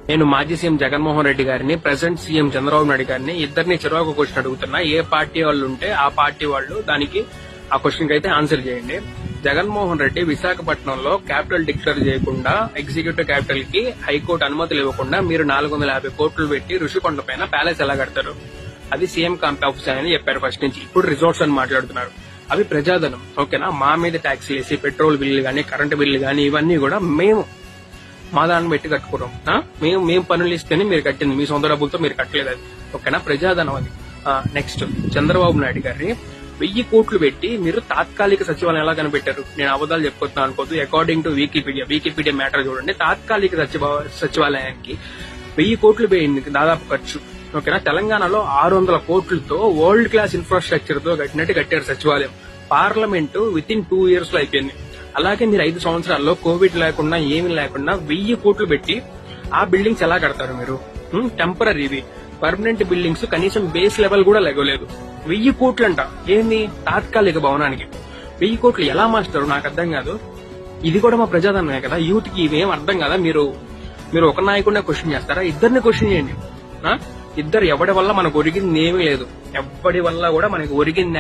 నేను మాజీ సీఎం జగన్మోహన్ రెడ్డి గారిని, ప్రెసెంట్ సీఎం చంద్రబాబు నాయుడు గారిని ఇద్దరిని చెరొక క్వశ్చన్ అడుగుతున్నా. ఏ పార్టీ వాళ్ళు ఉంటే ఆ పార్టీ వాళ్ళు దానికి ఆ క్వశ్చన్ కి అయితే ఆన్సర్ చేయండి. జగన్మోహన్ రెడ్డి విశాఖపట్నంలో క్యాపిటల్ డిక్లేర్ చేయకుండా ఎగ్జిక్యూటివ్ క్యాపిటల్ కి హైకోర్టు అనుమతులు ఇవ్వకుండా మీరు 450 కోట్లు పెట్టి ఋషికొండ పైన ప్యాలెస్ ఎలా కడతారు? అది సీఎం క్యాంప్ ఆఫీస్ అని చెప్పారు ఫస్ట్ నుంచి. ఇప్పుడు రిజోర్ట్స్ అని మాట్లాడుతున్నారు. అవి ప్రజాధనం, ఓకేనా? మా మీద ట్యాక్స్ వేసి పెట్రోల్ బిల్లు గానీ, కరెంటు బిల్లు గానీ ఇవన్నీ కూడా మేము మా దాన్ని పెట్టి కట్టుకున్నాం. మేము పనులు ఇస్తేనే మీరు కట్టింది, మీ సొంత డబ్బులతో మీరు కట్టలేదు అది, ఓకేనా? ప్రజాధనం అది. నెక్స్ట్ చంద్రబాబు నాయుడు గారిని 1000 కోట్లు పెట్టి మీరు తాత్కాలిక సచివాలయం ఎలా కనిపెట్టారు? నేను అబద్ధాలు చెప్పుకుంటున్నాను అనుకోద్దు. అకార్డింగ్ టు వికీపీడియా మ్యాటర్ చూడండి. తాత్కాలిక సచివాలయానికి 1000 కోట్లు పోయింది దాదాపు ఖర్చు, ఓకేనా? తెలంగాణలో 600 కోట్లతో వరల్డ్ క్లాస్ ఇన్ఫ్రాస్ట్రక్చర్ తో కట్టినట్టు కట్టారు సచివాలయం. పార్లమెంటు విత్ ఇన్ 2 years లో అయిపోయింది. అలాగే మీరు 5 సంవత్సరాల్లో కోవిడ్ లేకుండా ఏమీ లేకుండా 1000 కోట్లు పెట్టి ఆ బిల్డింగ్స్ ఎలా కడతారు మీరు? టెంపరీవి, పర్మనెంట్ బిల్డింగ్స్ కనీసం బేస్ లెవెల్ కూడా లేగలేదు. 1000 కోట్లు అంట ఏంది తాత్కాలిక భవనానికి? 1000 కోట్లు ఎలా మాస్టారు? నాకు అర్థం కాదు. ఇది కూడా మా ప్రజాధనమే కదా. యూత్ కి ఇవేం అర్థం కదా. మీరు ఒక నాయకుడినే క్వశ్చన్ చేస్తారా? ఇద్దరిని క్వశ్చన్ చేయండి. ఇద్దరు ఎవడి వల్ల మనకు ఒరిగింది ఏమీ లేదు. ఎవడి వల్ల కూడా మనకు ఒరిగింది